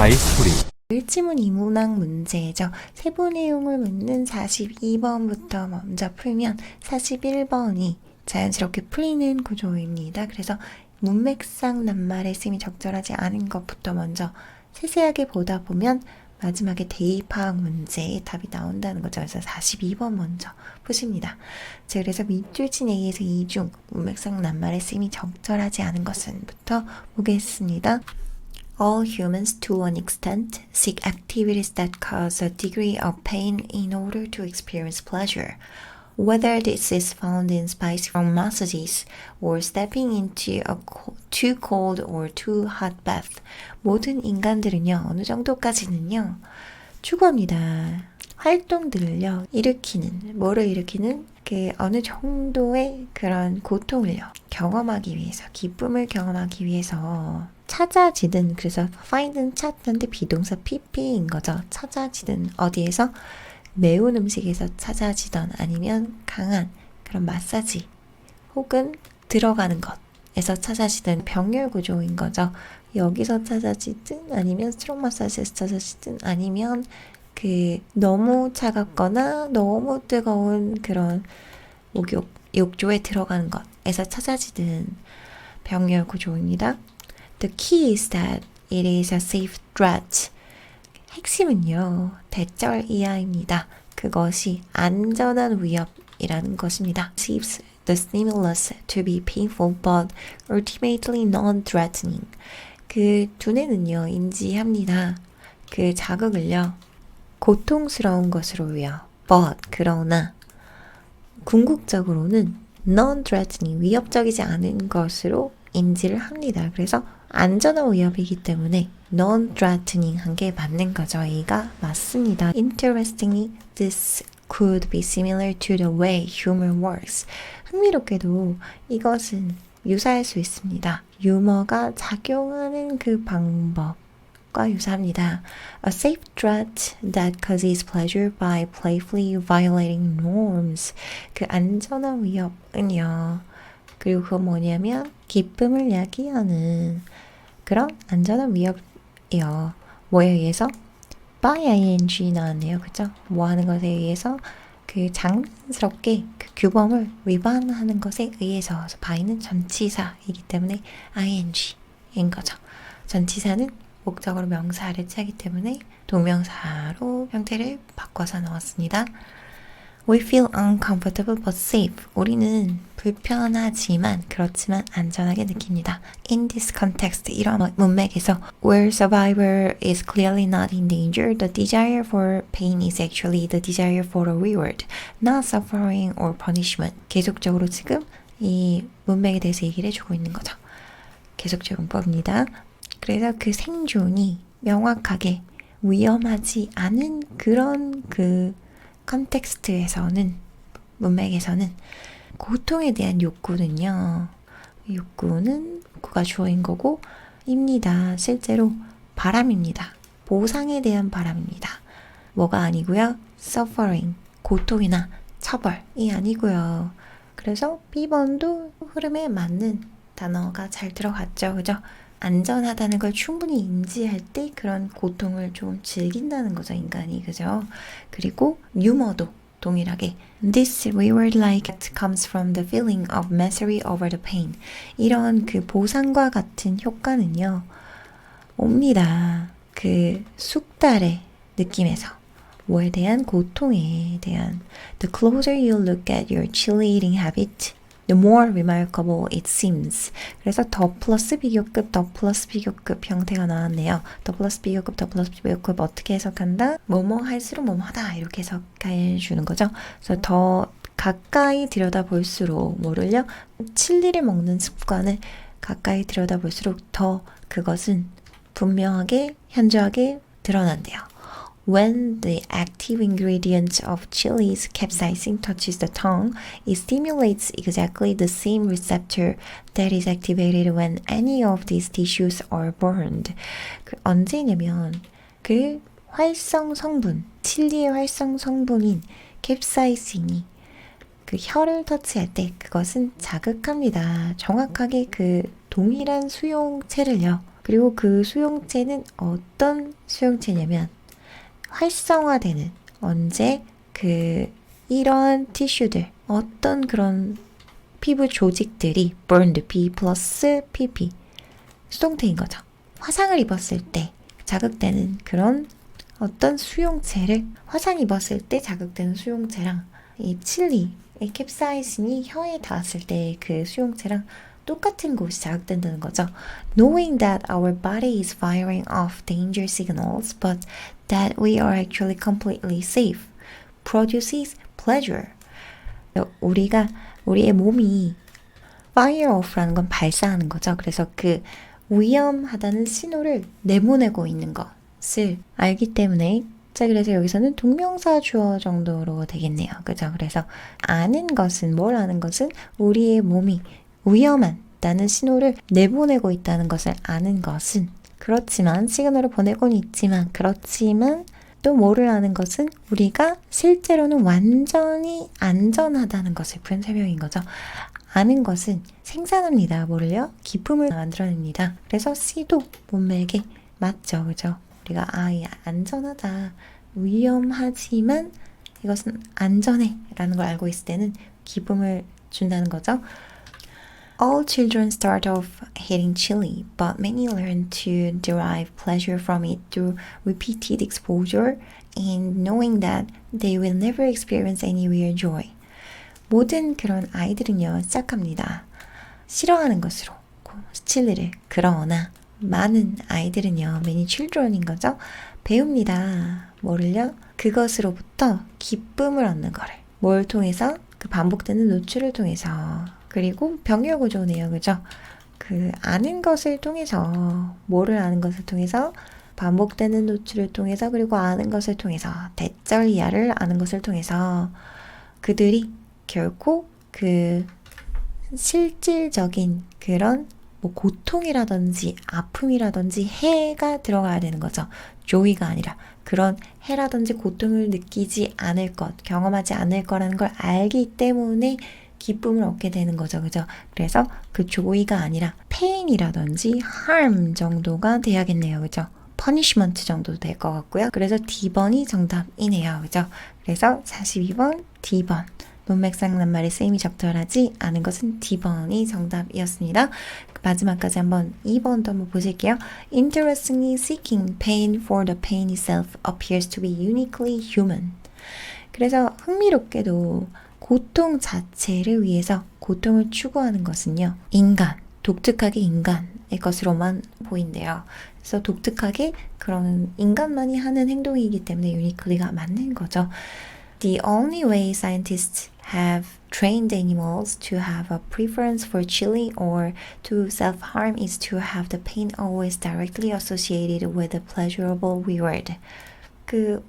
하이스토리 일지문 이문학 문제죠. 세부 내용을 묻는 42번부터 먼저 풀면 41번이 자연스럽게 풀리는 구조입니다. 그래서 문맥상 낱말의 쓰임이 적절하지 않은 것부터 먼저 세세하게 보다 보면 마지막에 대입파악 문제의 답이 나온다는 거죠. 그래서 42번 먼저 푸십니다. 자, 그래서 밑줄 친 A에서 이중 문맥상 낱말의 쓰임이 적절하지 않은 것은부터 보겠습니다. All humans, to an extent, seek activities that cause a degree of pain in order to experience pleasure. Whether this is found in spicy from massages or stepping into a too cold or too hot bath. 모든 인간들은요, 어느 정도까지는요, 추구합니다. 활동들을요, 뭐를 일으키는 그 어느 정도의 그런 고통을요, 경험하기 위해서, 기쁨을 경험하기 위해서 찾아지든, 그래서 find는 찾는데 비동사 pp인 거죠. 찾아지든 어디에서? 매운 음식에서 찾아지던 아니면 강한 그런 마사지 혹은 들어가는 것에서 찾아지든 병렬 구조인 거죠. 여기서 찾아지든 아니면 스트롱 마사지에서 찾아지든 아니면 그 너무 차갑거나 너무 뜨거운 그런 욕조에 들어가는 것에서 찾아지든 병렬 구조입니다. The key is that it is a safe threat. 핵심은요, 대절 이하입니다. 그것이 안전한 위협이라는 것입니다. Perceives the stimulus to be painful but ultimately non-threatening. 그 두뇌는요, 인지합니다. 그 자극을요, 고통스러운 것으로요. But, 그러나 궁극적으로는 non-threatening, 위협적이지 않은 것으로 인지를 합니다. 그래서 안전한 위협이기 때문에 non-threatening 한 게 맞는 거죠. A가 맞습니다. Interestingly, this could be similar to the way humor works. 흥미롭게도 이것은 유사할 수 있습니다. 유머가 작용하는 그 방법과 유사합니다. A safe threat that causes pleasure by playfully violating norms. 그 안전한 위협은요. 그리고 그건 뭐냐면 기쁨을 야기하는 그런 안전한 위협이요. 뭐에 의해서? by ing 나왔네요. 그죠? 뭐 하는 것에 의해서 그 장난스럽게 그 규범을 위반하는 것에 의해서. 그래서 by는 전치사이기 때문에 ing인 거죠. 전치사는 목적어로 명사를 취하기 때문에 동명사로 형태를 바꿔서 넣었습니다. We feel uncomfortable but safe. 우리는 불편하지만 그렇지만 안전하게 느낍니다. In this context, 이런 문맥에서 where survivor is clearly not in danger, the desire for pain is actually the desire for a reward, not suffering or punishment. 계속적으로 지금 이 문맥에 대해서 얘기를 해주고 있는 거죠. 계속적 문법입니다. 그래서 그 생존이 명확하게 위험하지 않은 그런 그 컨텍스트에서는, 문맥에서는 고통에 대한 욕구가 주어인 거고 입니다. 실제로 바람입니다. 보상에 대한 바람입니다. 뭐가 아니고요. suffering, 고통이나 처벌이 아니고요. 그래서 B번도 흐름에 맞는 단어가 잘 들어갔죠. 그죠? 안전하다는 걸 충분히 인지할 때 그런 고통을 좀 즐긴다는 거죠, 인간이. 그죠? 그리고 유머도 동일하게 This reward-like comes from the feeling of misery over the pain. 이런 그 보상과 같은 효과는요, 옵니다. 그 숙달의 느낌에서. 뭐에 대한? 고통에 대한. The closer you look at your chili eating habit, the more remarkable it seems. 그래서 더 플러스 비교급 형태가 나왔네요. 더 플러스 비교급 어떻게 해석한다? 뭐뭐 할수록 뭐뭐하다 이렇게 해석해 주는 거죠. 그래서 더 가까이 들여다볼수록 뭐를요? 칠리를 먹는 습관을 가까이 들여다볼수록 더 그것은 분명하게 현저하게 드러난대요. When the active ingredient of chili's capsaicin touches the tongue, it stimulates exactly the same receptor that is activated when any of these tissues are burned. 언제냐면 그 활성 성분, 칠리의 활성 성분인 캡사이신이 그 혀를 터치할 때 그것은 자극합니다. 정확하게 그 동일한 수용체를요. 그리고 그 수용체는 어떤 수용체냐면 활성화되는 언제 이런 티슈들 어떤 그런 피부 조직들이 burned B 플러스 PP 수동태인 거죠. 화상을 입었을 때 자극되는 그런 어떤 수용체를 화상 입었을 때 자극되는 수용체랑 이 칠리, 이 캡사이신이 혀에 닿았을 때 그 수용체랑 똑같은 곳이 자극된다는 거죠. Knowing that our body is firing off danger signals, but that we are actually completely safe, produces pleasure. 우리의 몸이 fire off라는 건 발사하는 거죠. 그래서 그 위험하다는 신호를 내보내고 있는 것을 알기 때문에 자, 그래서 여기서는 동명사 주어 정도로 되겠네요. 그죠? 그래서 뭘 아는 것은 우리의 몸이 위험하다는 신호를 내보내고 있다는 것을 아는 것은 그렇지만 시그널을 보내고는 있지만 그렇지만 또 뭐를 아는 것은 우리가 실제로는 완전히 안전하다는 것을 푸는 설명인 거죠. 아는 것은 생산합니다. 뭐를요? 기쁨을 만들어냅니다. 그래서 C도 문맥에 맞죠. 그죠? 우리가 안전하다, 위험하지만 이것은 안전해 라는 걸 알고 있을 때는 기쁨을 준다는 거죠. All children start off hating chili, but many learn to derive pleasure from it through repeated exposure and knowing that they will never experience any real joy. 모든 그런 아이들은요, 시작합니다. 싫어하는 것으로, 칠리를. 그러나 많은 아이들은요, many children인 거죠. 배웁니다. 뭐를요? 그것으로부터 기쁨을 얻는 거를. 뭘 통해서? 그 반복되는 노출을 통해서. 그리고 병렬 구조네요. 그죠? 그 아는 것을 통해서, 뭐를 아는 것을 통해서, 반복되는 노출을 통해서, 그리고 아는 것을 통해서, 대절 이하를 아는 것을 통해서 그들이 결코 그 실질적인 그런 뭐 고통이라든지 아픔이라든지 해가 들어가야 되는 거죠. 조이가 아니라 그런 해라든지 고통을 느끼지 않을 것, 경험하지 않을 거라는 걸 알기 때문에 기쁨을 얻게 되는 거죠. 그죠? 그래서 그 조이가 아니라 페인이라든지 harm 정도가 돼야겠네요. 그죠? 퍼니시먼트 정도 될 것 같고요. 그래서 D번이 정답이네요. 그죠? 그래서 42번 D번. 논맥상 낱말의 쓰임이 적절하지 않은 것은 D번이 정답이었습니다. 마지막까지 한번 2번도 한번 보실게요. Interestingly, seeking pain for the pain itself appears to be uniquely human. 그래서 흥미롭게도 고통 자체를 위해서 고통을 추구하는 것은요. 독특하게 인간의 것으로만 보인대요. 그래서 독특하게 그런 인간만이 하는 행동이기 때문에 uniquely가 맞는 거죠. The only way scientists have trained animals to have a preference for chili or to self-harm is to have the pain always directly associated with a pleasurable reward.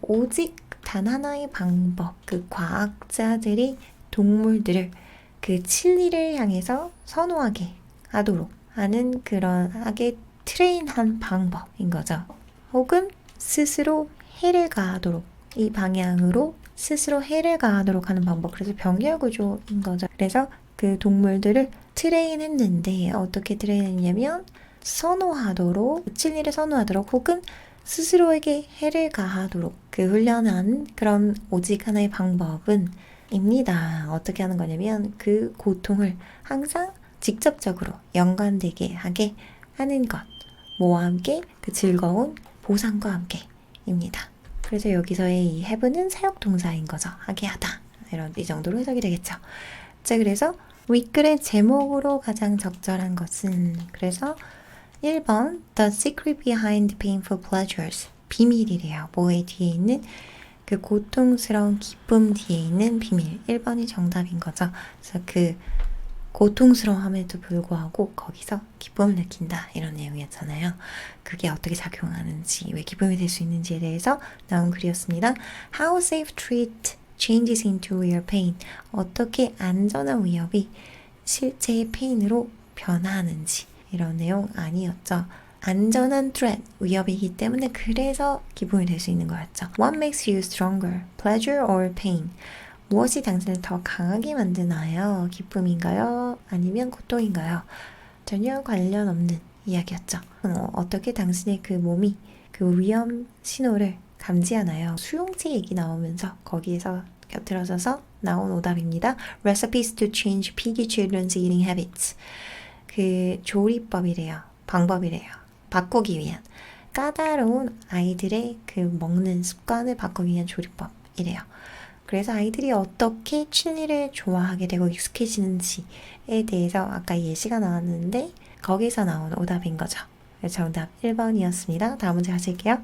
오직 단 하나의 방법, 과학자들이 동물들을 칠리를 향해서 선호하게 하도록 하는 하게 트레인한 방법인 거죠. 혹은 스스로 해를 가하도록 이 방향으로 스스로 해를 가하도록 하는 방법. 그래서 병렬 구조인 거죠. 그래서 그 동물들을 트레인했는데 어떻게 트레인했냐면 칠리를 선호하도록 혹은 스스로에게 해를 가하도록 훈련한 그런 오직 하나의 방법은 입니다. 어떻게 하는 거냐면 그 고통을 항상 직접적으로 연관되게 하게 하는 것. 뭐와 함께? 그 즐거운 보상과 함께 입니다. 그래서 여기서의 이 have는 사역동사인 거죠. 하게 하다. 이 정도로 해석이 되겠죠. 자, 그래서 윗글의 제목으로 가장 적절한 것은 그래서 1번 The secret behind painful pleasures. 비밀이래요. 뭐의 뒤에 있는 그 고통스러운 기쁨 뒤에 있는 비밀. 1번이 정답인 거죠. 그래서 고통스러움에도 불구하고 거기서 기쁨을 느낀다 이런 내용이었잖아요. 그게 어떻게 작용하는지 왜 기쁨이 될 수 있는지에 대해서 나온 글이었습니다. How safe treat changes into real pain. 어떻게 안전한 위협이 실제의 페인으로 변화하는지 이런 내용 아니었죠. 안전한 threat, 위협이기 때문에 그래서 기쁨이 될 수 있는 거였죠. What makes you stronger? Pleasure or pain? 무엇이 당신을 더 강하게 만드나요? 기쁨인가요? 아니면 고통인가요? 전혀 관련 없는 이야기였죠. 어떻게 당신의 그 몸이 그 위험 신호를 감지하나요? 수용체 얘기 나오면서 거기에서 곁들여져서 나온 오답입니다. Recipes to change piggy children's eating habits. 그 조리법이래요. 방법이래요. 바꾸기 위한 까다로운 아이들의 그 먹는 습관을 바꾸기 위한 조리법이래요. 그래서 아이들이 어떻게 칠리를 좋아하게 되고 익숙해지는지에 대해서 아까 예시가 나왔는데 거기서 나온 오답인 거죠. 정답 1번이었습니다. 다음 문제 가실게요.